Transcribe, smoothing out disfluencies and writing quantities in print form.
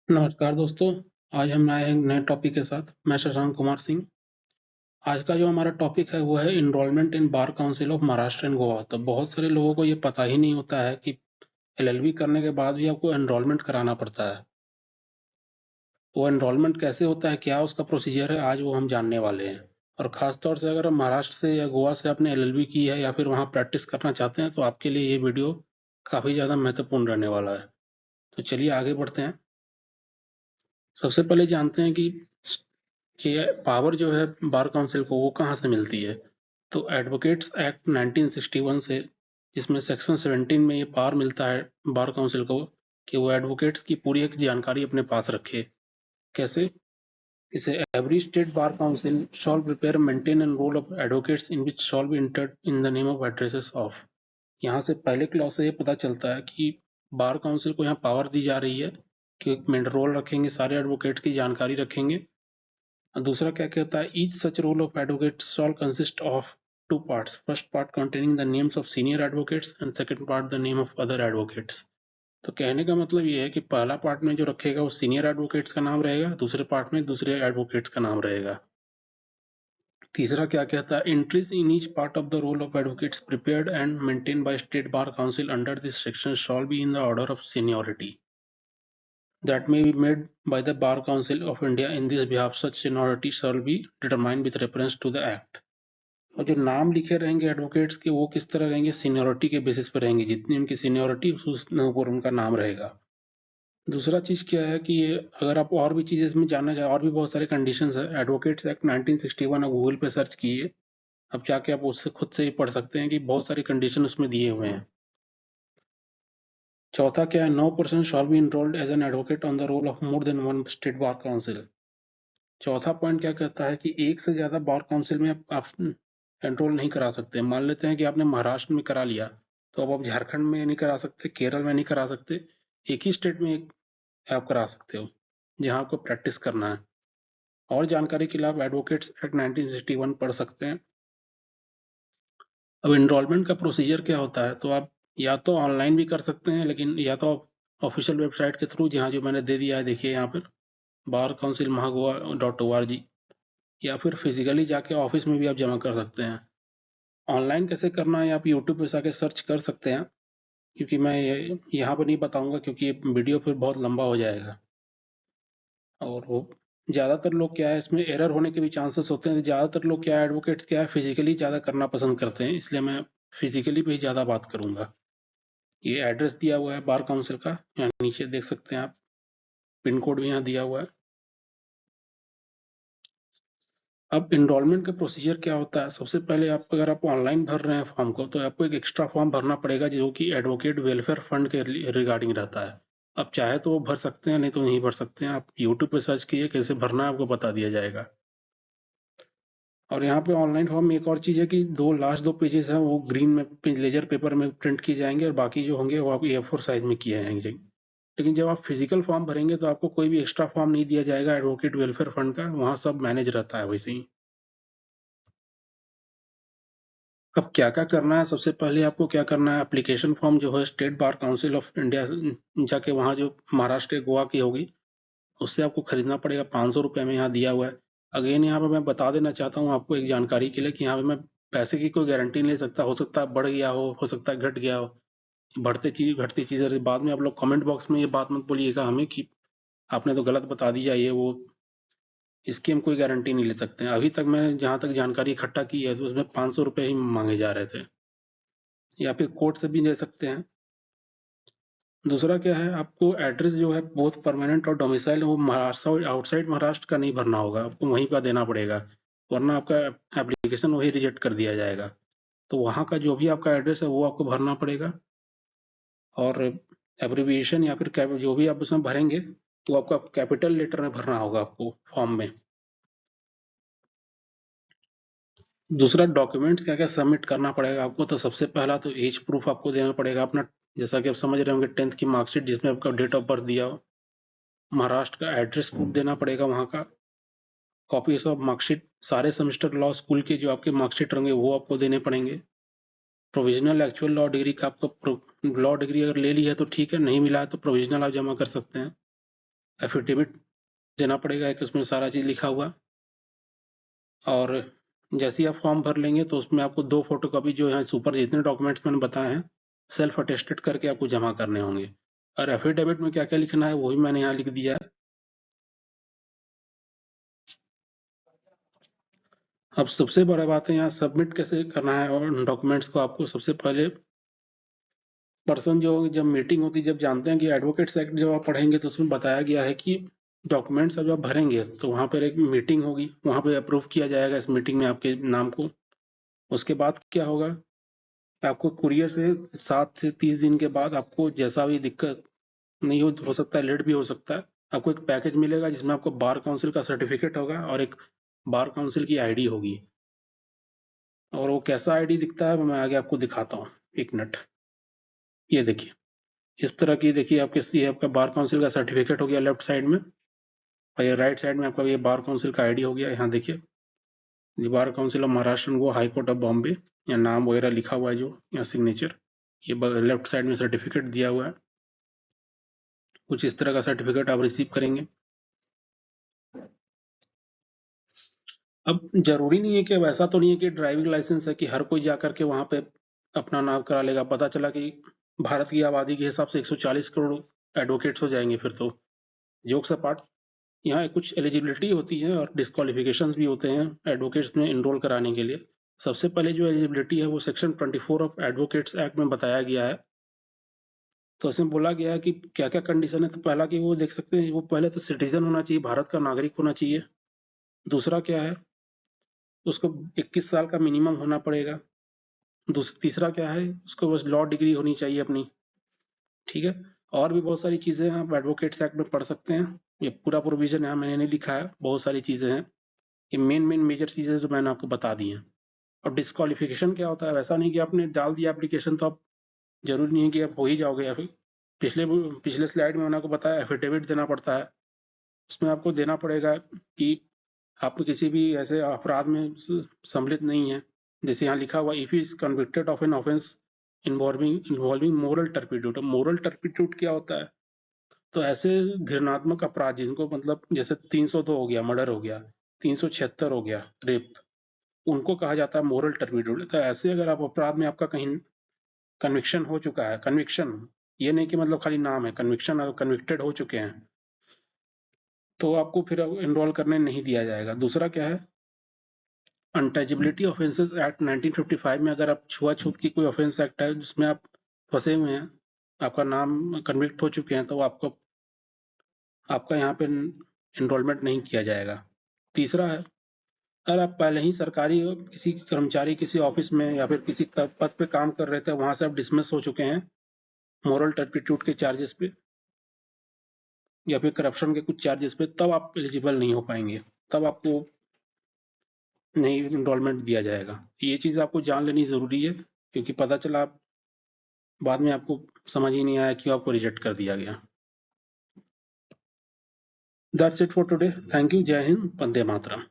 नमस्कार दोस्तों, आज हम आए हैं नए टॉपिक के साथ। मैं शशांक कुमार सिंह। आज का जो हमारा टॉपिक है वो है enrollment in bar council of Maharashtra and Goa. तो बहुत सारे लोगों को ये पता ही नहीं होता है कि एलएलबी करने के बाद भी आपको एनरोलमेंट कराना पड़ता है। वो एनरोलमेंट कैसे होता है, क्या उसका प्रोसीजर है, आज वो हम जानने वाले हैं। और ख़ास तौर से अगर आप महाराष्ट्र से या गोवा से आपने एलएलबी की है या फिर वहाँ प्रैक्टिस करना चाहते हैं तो आपके लिए ये वीडियो काफ़ी ज़्यादा महत्वपूर्ण रहने वाला है। तो चलिए आगे बढ़ते हैं। सबसे पहले जानते हैं कि पावर जो है बार काउंसिल को वो कहाँ से मिलती है। तो एडवोकेट्स एक्ट 1961 से, जिसमें सेक्शन 17 में ये पावर मिलता है बार काउंसिल को कि वो एडवोकेट्स की पूरी एक जानकारी अपने पास रखे। कैसे? इसे every state bar council shall prepare maintain and roll of advocates in which shall be entered in the name of addresses of. यहाँ से पहले क्लॉज से ये पता चलता है कि बार काउंसिल को यहाँ पावर दी जा रही है कि एक रोल रखेंगे, सारे एडवोकेट्स की जानकारी रखेंगे। और दूसरा क्या कहता है, each such roll of advocates shall consist of two parts, first part containing the names of senior advocates and second part the name of other advocates. तो कहने का मतलब ये है कि पहला पार्ट में जो रखेगा वो सीनियर एडवोकेट्स का नाम रहेगा, दूसरे पार्ट में दूसरे एडवोकेट्स का नाम रहेगा। तीसरा क्या कहता है, entries in each part of the roll of advocates prepared and maintained by state bar council under this section shall be in the order of seniority that may be made by the Bar Council of India in this behalf. Such seniority shall be determined with reference to the act. और जो नाम लिखे रहेंगे advocates के वो किस तरह रहेंगे, सीनियोरिटी के बेसिस पर रहेंगे, जितनी उनकी सीनियोरिटी उस ऊपर उनका नाम रहेगा। दूसरा चीज क्या है कि ये अगर आप और भी चीजें इसमें जानना चाहें, और भी बहुत सारे कंडीशंस है। एडवोकेट्स एक्ट 1961 आप गूगल पे सर्च किए, अब जाके आप उससे खुद से ही पढ़ सकते हैं कि बहुत सारे कंडीशन उसमें दिए हुए हैं। चौथा क्या है, no person shall be enrolled as an advocate on the roll of more than one state bar council. चौथा पॉइंट क्या कहता है कि एक से ज्यादा बार काउंसिल में आप एनरोल नहीं करा सकते। मान लेते हैं कि आपने महाराष्ट्र में करा लिया, तो अब आप झारखंड में नहीं करा सकते, केरल में नहीं करा सकते, एक ही स्टेट में आप करा सकते हो जहां आपको प्रैक्टिस करना है। और जानकारी के लिए आप एडवोकेट्स एक्ट 1961 पढ़ सकते हैं। अब एनरोलमेंट का प्रोसीजर क्या होता है, तो आप या तो ऑनलाइन भी कर सकते हैं, लेकिन या तो आप ऑफिशियल वेबसाइट के थ्रू, जहाँ जो मैंने दे दिया है देखिए यहाँ पर बार काउंसिल महागोवा.org, या फिर फिजिकली जाके ऑफिस में भी आप जमा कर सकते हैं। ऑनलाइन कैसे करना है आप यूट्यूब पे जाके सर्च कर सकते हैं, क्योंकि मैं यहाँ पर नहीं बताऊंगा क्योंकि ये वीडियो फिर बहुत लंबा हो जाएगा। और वो ज़्यादातर लोग क्या है, इसमें एरर होने के भी चांसेस होते हैं। ज़्यादातर लोग क्या है, एडवोकेट्स क्या है, फिजिकली ज़्यादा करना पसंद करते हैं, इसलिए मैं फिजिकली पे ही ज़्यादा बात करूंगा। ये एड्रेस दिया हुआ है बार काउंसिल का, यहाँ नीचे देख सकते हैं आप, पिन कोड भी यहाँ दिया हुआ है। अब एनरोलमेंट का प्रोसीजर क्या होता है, सबसे पहले आप अगर आप ऑनलाइन भर रहे हैं फॉर्म को, तो आपको एक एक्स्ट्रा फॉर्म भरना पड़ेगा जो कि एडवोकेट वेलफेयर फंड के रिगार्डिंग रहता है। आप चाहे तो वो भर सकते हैं, नहीं तो नहीं भर सकते हैं। आप यूट्यूब पे सर्च कीजिए कैसे भरना है, आपको बता दिया जाएगा। और यहाँ पे ऑनलाइन फॉर्म में एक और चीज़ है कि लास्ट दो पेजेस हैं वो ग्रीन में लेजर पेपर में प्रिंट किए जाएंगे, और बाकी जो होंगे वो आपको A4 साइज में किए जाएंगे। लेकिन जब आप फिजिकल फॉर्म भरेंगे तो आपको कोई भी एक्स्ट्रा फॉर्म नहीं दिया जाएगा एडवोकेट वेलफेयर फंड का, वहाँ सब मैनेज रहता है वैसे ही। अब क्या क्या करना है, सबसे पहले आपको क्या करना है, एप्लीकेशन फॉर्म जो है state bar council of India जाके वहाँ जो महाराष्ट्र गोवा की होगी उससे आपको खरीदना पड़ेगा। 500 रुपये में यहाँ दिया हुआ है। अगेन यहाँ पे मैं बता देना चाहता हूँ आपको एक जानकारी के लिए कि यहाँ पे मैं पैसे की कोई गारंटी नहीं ले सकता। हो सकता है बढ़ गया हो सकता है घट गया हो, बढ़ते चीज घटती चीजें बाद में आप लोग कमेंट बॉक्स में ये बात मत बोलिएगा हमें कि आपने तो गलत बता दिया ये वो, इसकी हम कोई गारंटी नहीं ले सकते हैं। अभी तक मैंने जहाँ तक जानकारी इकट्ठा की है तो उसमें 500 रुपये ही मांगे जा रहे थे, या फिर कोर्ट से भी ले सकते हैं। दूसरा क्या है, आपको एड्रेस जो है बोथ परमानेंट और डोमिसाइल वो महाराष्ट्र और आउटसाइड महाराष्ट्र का नहीं भरना होगा, आपको वहीं का देना पड़ेगा, वरना आपका एप्लीकेशन वही रिजेक्ट कर दिया जाएगा। तो वहाँ का जो भी आपका एड्रेस है वो आपको भरना पड़ेगा, और एब्रिविएशन या फिर जो भी आप उसमें भरेंगे वो आपका कैपिटल लेटर में भरना होगा आपको फॉर्म में। दूसरा डॉक्यूमेंट्स क्या क्या सबमिट करना पड़ेगा आपको, तो सबसे पहला तो एज प्रूफ आपको देना पड़ेगा अपना, जैसा कि आप समझ रहे होंगे 10th की मार्कशीट जिसमें आपका डेट ऑफ बर्थ दिया हो। महाराष्ट्र का एड्रेस प्रूफ देना पड़ेगा वहाँ का। कॉपीज ऑफ मार्कशीट, सारे सेमेस्टर लॉ स्कूल के जो आपके मार्कशीट होंगे वो आपको देने पड़ेंगे। प्रोविजनल एक्चुअल लॉ डिग्री का आपको लॉ डिग्री अगर ले ली है तो ठीक है, नहीं मिला है तो प्रोविजनल आप जमा कर सकते हैं। एफिडेविट देना पड़ेगा, एक उसमें सारा चीज़ लिखा हुआ। और जैसे ही आप फॉर्म भर लेंगे तो उसमें आपको 2 फोटोकॉपी जो यहाँ ऊपर जितने डॉक्यूमेंट्स मैंने बताए हैं, सेल्फ अटेस्टेड करके आपको जमा करने होंगे। और एफिडेविट में क्या-क्या लिखना है वो भी मैंने यहाँ लिख दिया है। अब सबसे बड़ा बात है यहाँ सबमिट कैसे करना है, और डॉक्यूमेंट्स को आपको सबसे पहले पर्सन जो जब मीटिंग होती है, जब जानते हैं कि एडवोकेट्स एक्ट जब आप पढ़ेंगे तो उसमें बताया गया है कि डॉक्यूमेंट्स जब आप भरेंगे तो वहाँ पर एक मीटिंग होगी, वहाँ पे अप्रूव किया जाएगा इस मीटिंग में आपके नाम को। उसके बाद क्या होगा, आपको कुरियर से 7 से 30 दिन के बाद आपको जैसा भी दिक्कत नहीं हो सकता है, लेट भी हो सकता है, आपको एक पैकेज मिलेगा जिसमें आपको बार काउंसिल का सर्टिफिकेट होगा और एक बार काउंसिल की आईडी होगी। और वो कैसा आईडी दिखता है मैं आगे आपको दिखाता हूँ, एक मिनट। ये देखिए, इस तरह की देखिए आपके आपका बार काउंसिल का सर्टिफिकेट हो गया लेफ्ट साइड में, और ये राइट साइड में आपका ये बार काउंसिल का आईडी हो गया। यहाँ देखिए, ये बार काउंसिल ऑफ महाराष्ट्र वो हाई कोर्ट ऑफ बॉम्बे, या नाम वगैरह लिखा हुआ है जो, या सिग्नेचर, ये लेफ्ट साइड में सर्टिफिकेट दिया हुआ है। कुछ इस तरह का सर्टिफिकेट आप रिसीव करेंगे। अब जरूरी नहीं है कि, अब ऐसा तो नहीं है कि ड्राइविंग लाइसेंस है कि हर कोई जाकर के वहां पे अपना नाम करा लेगा। पता चला कि भारत की आबादी के हिसाब से 140 करोड़ एडवोकेट्स हो जाएंगे फिर तो। जोक्स अपार्ट, यहाँ कुछ एलिजिबिलिटी होती है और डिस्क्वालिफिकेशंस भी होते हैं एडवोकेट्स में एनरोल कराने के लिए। सबसे पहले जो एलिजिबिलिटी है वो सेक्शन 24 ऑफ एडवोकेट्स एक्ट में बताया गया है। तो इसमें बोला गया है कि क्या क्या कंडीशन है। तो पहला कि वो देख सकते हैं, वो पहले तो सिटीजन होना चाहिए, भारत का नागरिक होना चाहिए। दूसरा क्या है, उसको 21 साल का मिनिमम होना पड़ेगा। तीसरा क्या है, उसको बस लॉ डिग्री होनी चाहिए अपनी। ठीक है, और भी बहुत सारी चीजें आप एडवोकेट्स एक्ट में पढ़ सकते हैं। ये पूरा प्रोविजन यहाँ मैंने नहीं लिखा है, बहुत सारी चीजें हैं। ये मेन मेजर चीजें जो मैंने आपको बता दी हैं। और डिस्क्वालिफिकेशन क्या होता है, वैसा नहीं कि आपने डाल दिया एप्लीकेशन तो आप, जरूरी नहीं है कि आप हो ही जाओगे। या फिर पिछले पिछले स्लाइड में मैंने आपको बताया एफिडेविट देना पड़ता है। उसमें आपको देना पड़ेगा कि आप किसी भी ऐसे अपराध में सम्मिलित नहीं है। जैसे यहाँ लिखा हुआ, if is convicted of an offence involving moral turpitude. Moral turpitude क्या होता है, तो ऐसे घृणात्मक अपराध जिनको मतलब जैसे 302 हो गया, मर्डर हो गया, 376 हो गया, रेप, उनको कहा जाता है मोरल टर्पिट्यूड। तो ऐसे अगर आप अपराध में आपका कहीं कन्विक्शन हो चुका है, कन्विक्शन ये नहीं कि मतलब खाली नाम है, कन्विक्शन, अगर कन्विक्टेड हो चुके हैं तो आपको फिर एनरोल करने नहीं दिया जाएगा। दूसरा क्या है, अनटचेबिलिटी ऑफेंसेस एक्ट 1955 में अगर आप छुआछूत की कोई ऑफेंस एक्ट है जिसमें आप फंसे हुए हैं, आपका नाम कन्विक्ट हो चुके हैं, तो आपका यहाँ पे एनरोलमेंट नहीं किया जाएगा। तीसरा है, अगर आप पहले ही सरकारी किसी कर्मचारी किसी ऑफिस में या फिर किसी पद पे काम कर रहे थे, वहां से आप डिसमिस हो चुके हैं मोरल टर्पिट्यूड के चार्जेस पे या फिर करप्शन के कुछ चार्जेस पे, तब आप एलिजिबल नहीं हो पाएंगे, तब आपको नहीं एनरोलमेंट दिया जाएगा। ये चीज आपको जान लेनी जरूरी है, क्योंकि पता चला बाद में आपको समझ ही नहीं आया क्यों आपको रिजेक्ट कर दिया गया। That's it for today. Thank you. जय हिंद, वंदे मातरम।